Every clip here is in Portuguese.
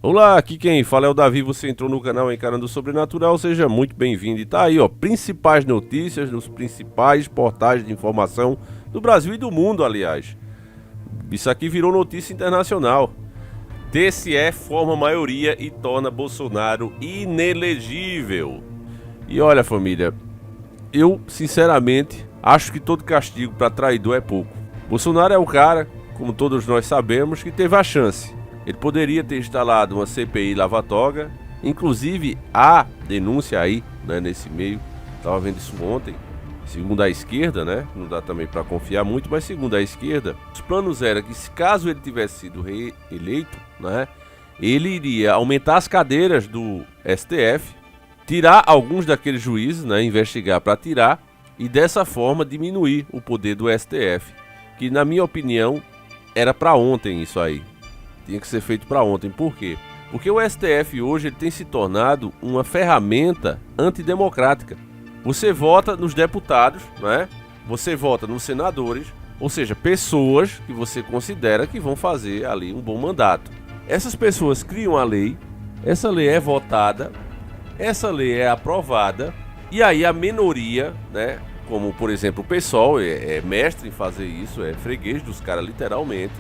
Olá, aqui quem fala é o Davi, você entrou no canal Encarando o Sobrenatural, seja muito bem-vindo. E tá aí, ó, principais notícias nos principais portais de informação do Brasil e do mundo, aliás. Isso aqui virou notícia internacional. TSE forma maioria e torna Bolsonaro inelegível. E olha, família, eu sinceramente acho que todo castigo para traidor é pouco. Bolsonaro é o cara, como todos nós sabemos, que teve a chance. Ele poderia ter instalado uma CPI lava-toga, inclusive há denúncia aí, né, nesse meio, estava vendo isso ontem, segundo a esquerda, né, não dá também para confiar muito, mas segundo a esquerda, os planos eram que, se caso ele tivesse sido reeleito, né, ele iria aumentar as cadeiras do STF, tirar alguns daqueles juízes, né, investigar para tirar, e dessa forma diminuir o poder do STF, que na minha opinião era para ontem isso aí. Tinha que ser feito para ontem. Por quê? Porque o STF hoje ele tem se tornado uma ferramenta antidemocrática. Você vota nos deputados, né? Você vota nos senadores, ou seja, pessoas que você considera que vão fazer ali um bom mandato. Essas pessoas criam a lei, essa lei é votada, essa lei é aprovada, e aí a minoria, né? Como por exemplo o PSOL é mestre em fazer isso, é freguês dos caras literalmente.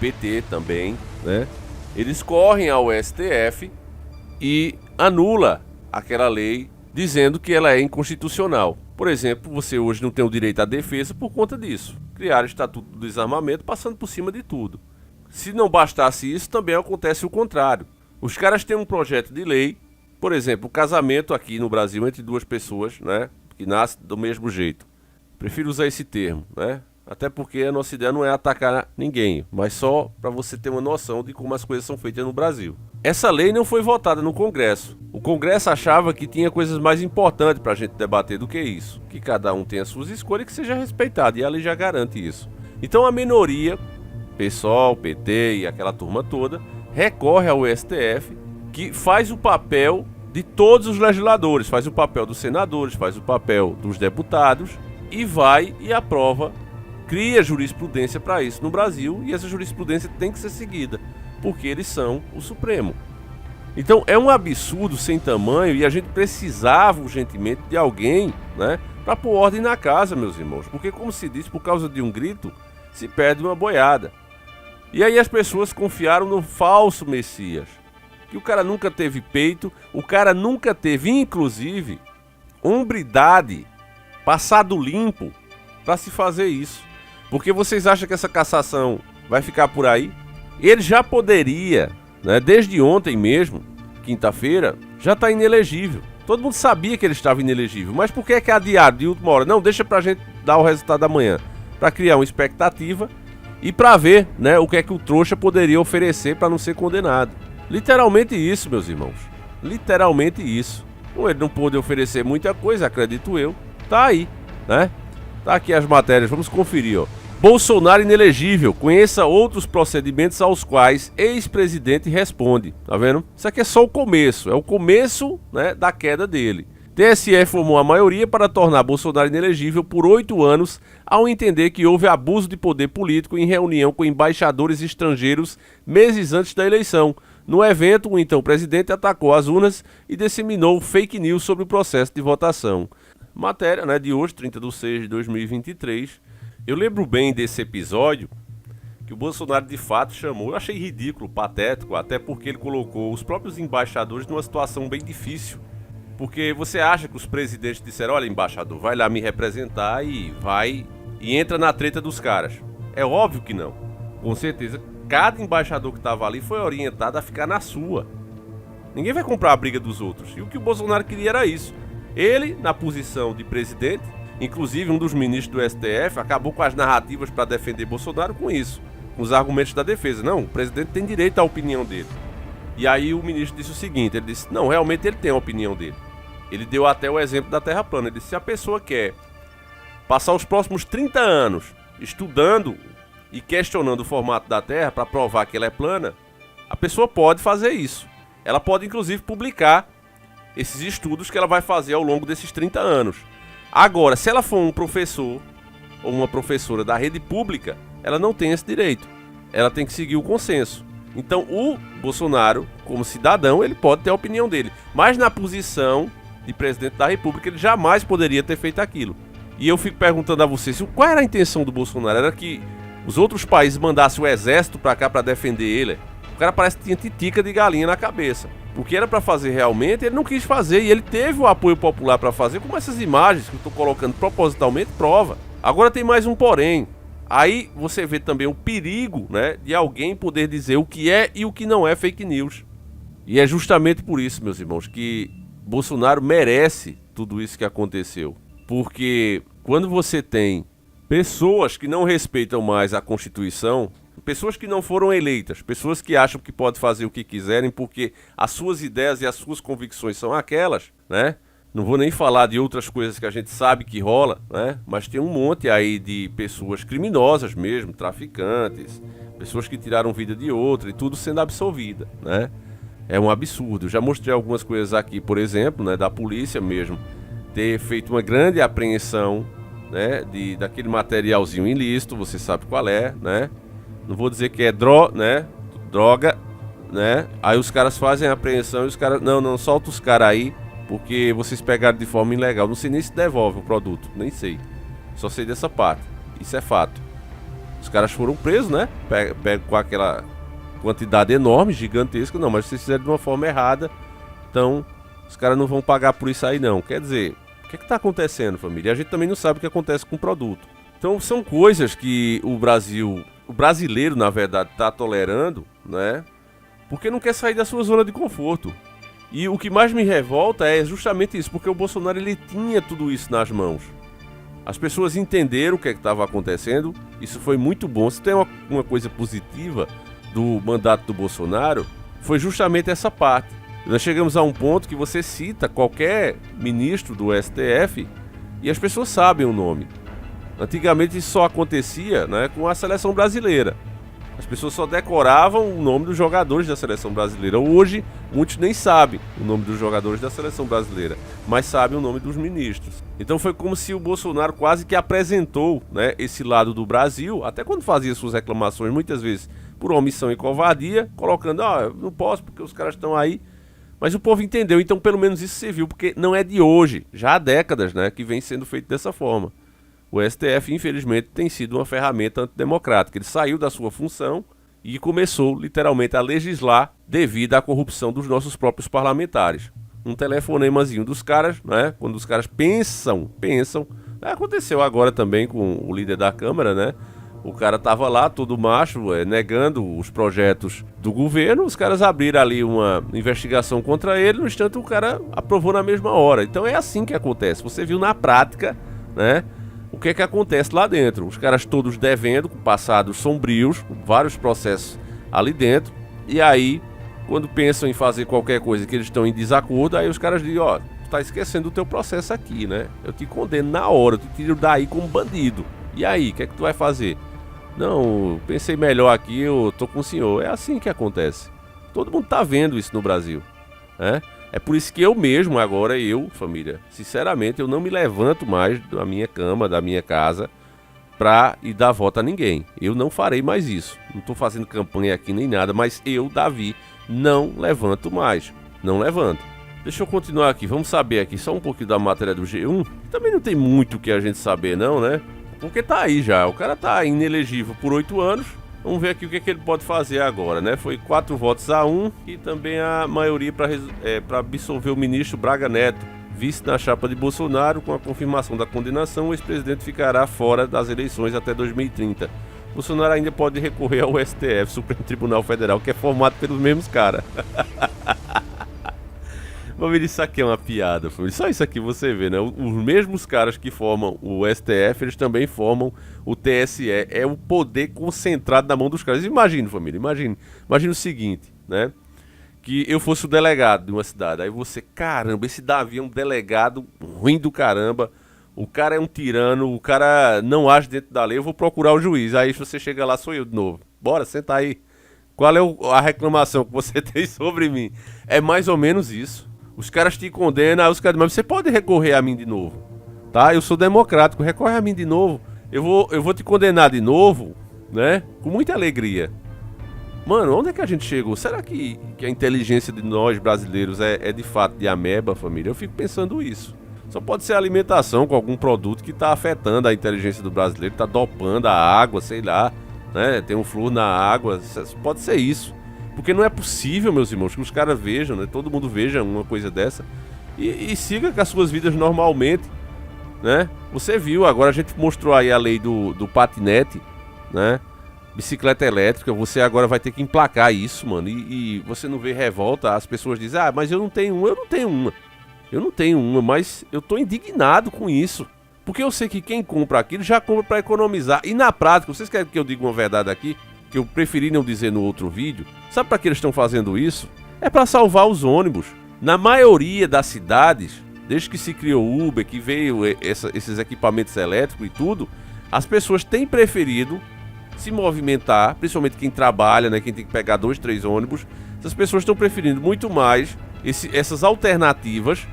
PT também, né? Eles correm ao STF e anula aquela lei dizendo que ela é inconstitucional. Por exemplo, você hoje não tem o direito à defesa por conta disso. Criaram o Estatuto do Desarmamento passando por cima de tudo. Se não bastasse isso, também acontece o contrário. Os caras têm um projeto de lei, por exemplo, o casamento aqui no Brasil entre duas pessoas, né? Que nasce do mesmo jeito. Prefiro usar esse termo, né? Até porque a nossa ideia não é atacar ninguém, mas só para você ter uma noção de como as coisas são feitas no Brasil. Essa lei não foi votada no Congresso. O Congresso achava que tinha coisas mais importantes para a gente debater do que isso. Que cada um tenha suas escolhas e que seja respeitado, e a lei já garante isso. Então a minoria, PSOL, PT e aquela turma toda, recorre ao STF, que faz o papel de todos os legisladores, faz o papel dos senadores, faz o papel dos deputados, e vai e aprova, cria jurisprudência para isso no Brasil, e essa jurisprudência tem que ser seguida, porque eles são o Supremo. Então é um absurdo sem tamanho, e a gente precisava urgentemente de alguém, né, para pôr ordem na casa, meus irmãos, porque como se diz, por causa de um grito se perde uma boiada. E aí as pessoas confiaram no falso Messias, que o cara nunca teve peito, o cara nunca teve, inclusive, hombridade, passado limpo para se fazer isso. Porque vocês acham que essa cassação vai ficar por aí? Ele já poderia, né, desde ontem mesmo, quinta-feira, já está inelegível. Todo mundo sabia que ele estava inelegível, mas por que é que adiaram de última hora? Não, deixa pra gente dar o resultado amanhã, para criar uma expectativa e para ver, né, o que é que o trouxa poderia oferecer para não ser condenado. Literalmente isso, meus irmãos. Literalmente isso. Ele não pôde oferecer muita coisa, acredito eu. Tá aí, né? Tá aqui as matérias, vamos conferir, ó. Bolsonaro inelegível, conheça outros procedimentos aos quais ex-presidente responde. Tá vendo? Isso aqui é só o começo, é o começo, né, da queda dele. TSE formou a maioria para tornar Bolsonaro inelegível por 8 anos, ao entender que houve abuso de poder político em reunião com embaixadores estrangeiros meses antes da eleição. No evento, o então presidente atacou as urnas e disseminou fake news sobre o processo de votação. Matéria, né, de hoje, 30/6/2023. Eu lembro bem desse episódio que o Bolsonaro de fato chamou. Eu achei ridículo, patético, até porque ele colocou os próprios embaixadores numa situação bem difícil. Porque você acha que os presidentes disseram: olha, embaixador, vai lá me representar e vai e entra na treta dos caras. É óbvio que não. Com certeza, cada embaixador que estava ali foi orientado a ficar na sua. Ninguém vai comprar a briga dos outros. E o que o Bolsonaro queria era isso. Ele, na posição de presidente, inclusive um dos ministros do STF, acabou com as narrativas para defender Bolsonaro com isso, com os argumentos da defesa. Não, o presidente tem direito à opinião dele. E aí o ministro disse o seguinte, ele disse: não, realmente ele tem a opinião dele. Ele deu até o exemplo da Terra plana. Ele disse: se a pessoa quer passar os próximos 30 anos estudando e questionando o formato da Terra para provar que ela é plana, a pessoa pode fazer isso. Ela pode inclusive publicar esses estudos que ela vai fazer ao longo desses 30 anos. Agora, se ela for um professor ou uma professora da rede pública, ela não tem esse direito. Ela tem que seguir o consenso. Então o Bolsonaro, como cidadão, ele pode ter a opinião dele, mas na posição de presidente da República ele jamais poderia ter feito aquilo. E eu fico perguntando a vocês, qual era a intenção do Bolsonaro? Era que os outros países mandassem o exército pra cá pra defender ele? O cara parece que tinha titica de galinha na cabeça. O que era pra fazer realmente, ele não quis fazer. E ele teve o apoio popular pra fazer, como essas imagens que eu tô colocando propositalmente prova. Agora tem mais um porém. Aí você vê também o perigo, né, de alguém poder dizer o que é e o que não é fake news. E é justamente por isso, meus irmãos, que Bolsonaro merece tudo isso que aconteceu. Porque quando você tem pessoas que não respeitam mais a Constituição, pessoas que não foram eleitas, pessoas que acham que podem fazer o que quiserem porque as suas ideias e as suas convicções são aquelas, né? Não vou nem falar de outras coisas que a gente sabe que rola, né? Mas tem um monte aí de pessoas criminosas mesmo, traficantes, pessoas que tiraram vida de outra e tudo sendo absolvida, né? É um absurdo. Eu já mostrei algumas coisas aqui, por exemplo, né, da polícia mesmo ter feito uma grande apreensão, né, daquele materialzinho ilícito, você sabe qual é, né? Não vou dizer que é droga, né? Aí os caras fazem a apreensão e os caras, não, solta os caras aí, porque vocês pegaram de forma ilegal. Não sei nem se devolve o produto, nem sei. Só sei dessa parte. Isso é fato. Os caras foram presos, né? Pegam com aquela quantidade enorme, gigantesca. Não, mas vocês fizeram de uma forma errada. Então, os caras não vão pagar por isso aí, não. Quer dizer, o que é que tá acontecendo, família? A gente também não sabe o que acontece com o produto. Então, são coisas que o brasileiro, na verdade, tá tolerando, né? Porque não quer sair da sua zona de conforto. E o que mais me revolta é justamente isso, porque o Bolsonaro ele tinha tudo isso nas mãos. As pessoas entenderam o que estava acontecendo, isso foi muito bom. Se tem uma coisa positiva do mandato do Bolsonaro, foi justamente essa parte. Nós chegamos a um ponto que você cita qualquer ministro do STF e as pessoas sabem o nome. Antigamente isso só acontecia, né, com a seleção brasileira. As pessoas só decoravam o nome dos jogadores da seleção brasileira. Hoje, muitos nem sabem o nome dos jogadores da seleção brasileira, mas sabem o nome dos ministros. Então foi como se o Bolsonaro quase que apresentou, né, esse lado do Brasil, até quando fazia suas reclamações, muitas vezes por omissão e covardia, colocando, eu não posso porque os caras estão aí. Mas o povo entendeu, então pelo menos isso serviu, porque não é de hoje, já há décadas, né, que vem sendo feito dessa forma. O STF, infelizmente, tem sido uma ferramenta antidemocrática. Ele saiu da sua função e começou, literalmente, a legislar devido à corrupção dos nossos próprios parlamentares. Um telefonemazinho dos caras, né? Quando os caras pensam. Aconteceu agora também com o líder da Câmara, né? O cara tava lá, todo macho, negando os projetos do governo. Os caras abriram ali uma investigação contra ele. No instante, o cara aprovou na mesma hora. Então é assim que acontece. Você viu na prática, né? O que é que acontece lá dentro? Os caras todos devendo, com passados sombrios, com vários processos ali dentro. E aí, quando pensam em fazer qualquer coisa que eles estão em desacordo, aí os caras dizem, tu tá esquecendo o teu processo aqui, né? Eu te condeno na hora, eu te tiro daí como bandido. E aí, o que é que tu vai fazer? Não, pensei melhor aqui, eu tô com o senhor. É assim que acontece. Todo mundo tá vendo isso no Brasil, né? É por isso que eu mesmo, agora família, sinceramente, eu não me levanto mais da minha cama, da minha casa, pra ir dar voto a ninguém. Eu não farei mais isso. Não tô fazendo campanha aqui nem nada, mas eu, Davi, não levanto mais. Não levanto. Deixa eu continuar aqui, vamos saber aqui só um pouquinho da matéria do G1. Também não tem muito o que a gente saber não, né? Porque tá aí já, o cara tá inelegível por 8 anos. Vamos ver aqui o que ele pode fazer agora, né? Foi 4 votos a 1 e também a maioria para absolver o ministro Braga Neto, vice na chapa de Bolsonaro. Com a confirmação da condenação, o ex-presidente ficará fora das eleições até 2030. Bolsonaro ainda pode recorrer ao STF, Supremo Tribunal Federal, que é formado pelos mesmos caras. Família, isso aqui é uma piada, família. Só isso aqui você vê, né? Os mesmos caras que formam o STF, eles também formam o TSE. É o poder concentrado na mão dos caras. Imagina, família, imagine o seguinte, né? Que eu fosse o delegado de uma cidade. Aí você, caramba, esse Davi é um delegado ruim do caramba. O cara é um tirano, o cara não age dentro da lei, eu vou procurar o juiz. Aí você chega lá, sou eu de novo. Bora, senta aí. Qual é a reclamação que você tem sobre mim? É mais ou menos isso. Os caras te condenam, aí os caras dizem, mas você pode recorrer a mim de novo, tá? Eu sou democrático, recorre a mim de novo. Eu vou te condenar de novo, né? Com muita alegria. Mano, onde é que a gente chegou? Será que a inteligência de nós brasileiros é de fato de ameba, família? Eu fico pensando isso. Só pode ser a alimentação com algum produto que tá afetando a inteligência do brasileiro, tá dopando a água, sei lá, né? Tem um flúor na água, pode ser isso. Porque não é possível, meus irmãos, que os caras vejam, né? Todo mundo veja uma coisa dessa e siga com as suas vidas normalmente, né? Você viu, agora a gente mostrou aí a lei do patinete, né? Bicicleta elétrica, você agora vai ter que emplacar isso, mano. E você não vê revolta, as pessoas dizem, mas eu não tenho uma. Eu não tenho uma, mas eu tô indignado com isso. Porque eu sei que quem compra aquilo já compra pra economizar. E na prática, vocês querem que eu diga uma verdade aqui? Que eu preferi não dizer no outro vídeo. Sabe pra que eles estão fazendo isso? É pra salvar os ônibus. Na maioria das cidades, desde que se criou o Uber, que veio esses equipamentos elétricos e tudo, as pessoas têm preferido se movimentar, principalmente quem trabalha, né, quem tem que pegar 2, 3 ônibus. Essas pessoas estão preferindo muito mais essas alternativas.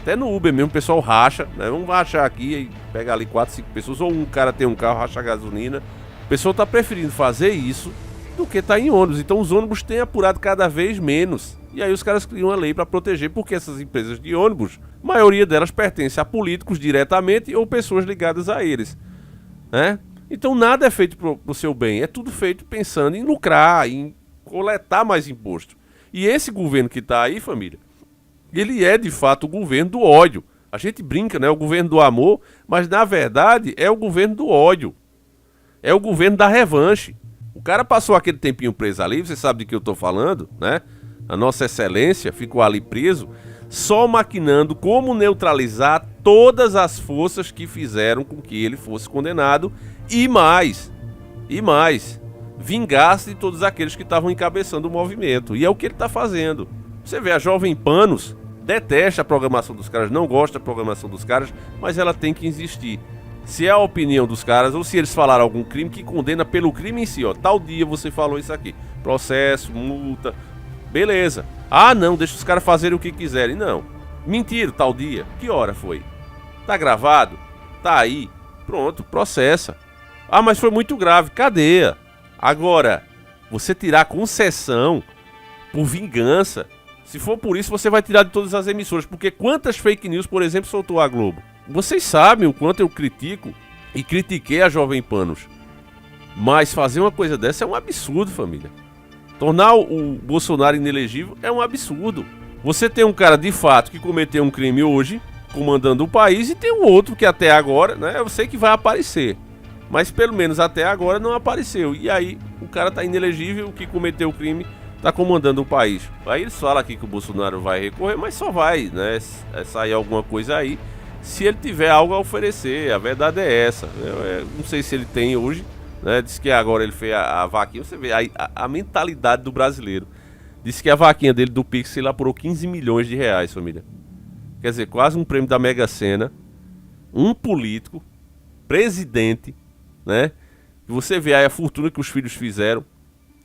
Até no Uber mesmo, o pessoal racha, né? Vamos rachar aqui e pegar ali 4, 5 pessoas, ou um cara tem um carro, racha a gasolina. O pessoal está preferindo fazer isso do que estar em ônibus. Então os ônibus têm apurado cada vez menos. E aí os caras criam uma lei para proteger, porque essas empresas de ônibus, a maioria delas pertence a políticos diretamente ou pessoas ligadas a eles, né? Então nada é feito pro seu bem, é tudo feito pensando em lucrar, em coletar mais imposto. E esse governo que tá aí, família, ele é de fato o governo do ódio. A gente brinca, né? O governo do amor, mas na verdade é o governo do ódio. É o governo da revanche. O cara passou aquele tempinho preso ali, você sabe de que eu tô falando, né? A nossa excelência ficou ali preso, só maquinando como neutralizar todas as forças que fizeram com que ele fosse condenado e mais, vingar-se de todos aqueles que estavam encabeçando o movimento. E é o que ele está fazendo. Você vê, a Jovem Panos detesta a programação dos caras, não gosta da programação dos caras, mas ela tem que existir. Se é a opinião dos caras, ou se eles falaram algum crime, que condena pelo crime em si, ó. Tal dia você falou isso aqui. Processo, multa, beleza. Ah, não, deixa os caras fazerem o que quiserem. Não. Mentira, tal dia. Que hora foi? Tá gravado? Tá aí. Pronto, processa. Ah, mas foi muito grave. Cadeia. Agora, você tirar concessão por vingança, se for por isso, você vai tirar de todas as emissoras. Porque quantas fake news, por exemplo, soltou a Globo? Vocês sabem o quanto eu critico e critiquei a Jovem Panos. Mas fazer uma coisa dessa é um absurdo, família. Tornar o Bolsonaro inelegível é um absurdo. Você tem um cara de fato que cometeu um crime hoje, comandando o país, e tem um outro que até agora, né, eu sei que vai aparecer, mas pelo menos até agora não apareceu. E aí o cara tá inelegível, o que cometeu o crime tá comandando o país. Aí eles falam aqui que o Bolsonaro vai recorrer, mas só vai, né, sair alguma coisa aí se ele tiver algo a oferecer. A verdade é essa. Eu não sei se ele tem hoje, né? Diz que agora ele fez a vaquinha. Você vê a mentalidade do brasileiro. Disse que a vaquinha dele do Pix, ele apurou 15 milhões de reais, família. Quer dizer, quase um prêmio da Mega Sena. Um político, presidente, né? E você vê aí a fortuna que os filhos fizeram.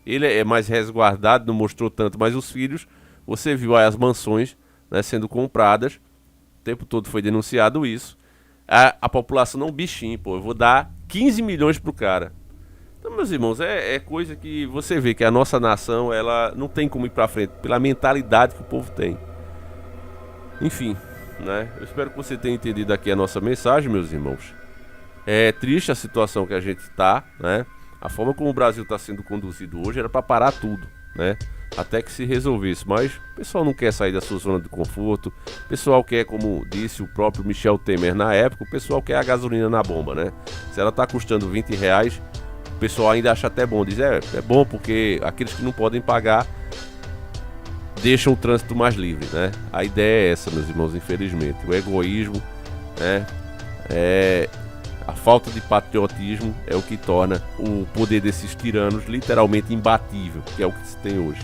Ele é mais resguardado, não mostrou tanto, mas os filhos, você viu aí as mansões, né, sendo compradas. O tempo todo foi denunciado isso. A população não bichinho, pô. Eu vou dar 15 milhões pro cara. Então, meus irmãos, é coisa que você vê que a nossa nação, ela não tem como ir pra frente pela mentalidade que o povo tem. Enfim, né? Eu espero que você tenha entendido aqui a nossa mensagem, meus irmãos. É triste a situação que a gente tá, né? A forma como o Brasil está sendo conduzido hoje era para parar tudo, né? Até que se resolvesse, mas o pessoal não quer sair da sua zona de conforto. O pessoal quer, como disse o próprio Michel Temer na época, o pessoal quer a gasolina na bomba, né? Se ela tá custando R$20, o pessoal ainda acha até bom. Diz, é bom porque aqueles que não podem pagar deixam o trânsito mais livre, né? A ideia é essa, meus irmãos, infelizmente. O egoísmo, né? A falta de patriotismo é o que torna o poder desses tiranos literalmente imbatível, que é o que se tem hoje.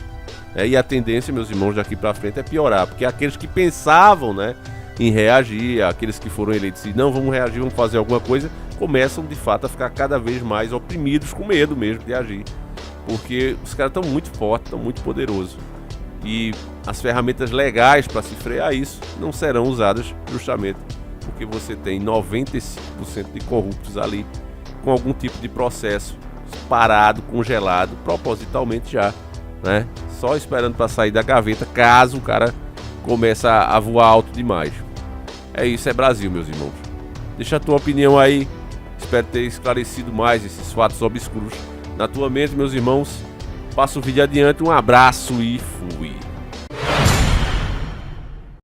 E a tendência, meus irmãos, daqui pra frente é piorar, porque aqueles que pensavam, né, em reagir, aqueles que foram eleitos e não, vamos reagir, vamos fazer alguma coisa, começam de fato a ficar cada vez mais oprimidos, com medo mesmo de agir, porque os caras estão muito fortes, estão muito poderosos, e as ferramentas legais para se frear isso não serão usadas justamente porque você tem 95% de corruptos ali, com algum tipo de processo parado, congelado, propositalmente já, né? Só esperando para sair da gaveta, caso o cara comece a voar alto demais. É isso, é Brasil, meus irmãos. Deixa a tua opinião aí. Espero ter esclarecido mais esses fatos obscuros na tua mente, meus irmãos. Passa o vídeo adiante, um abraço e fui.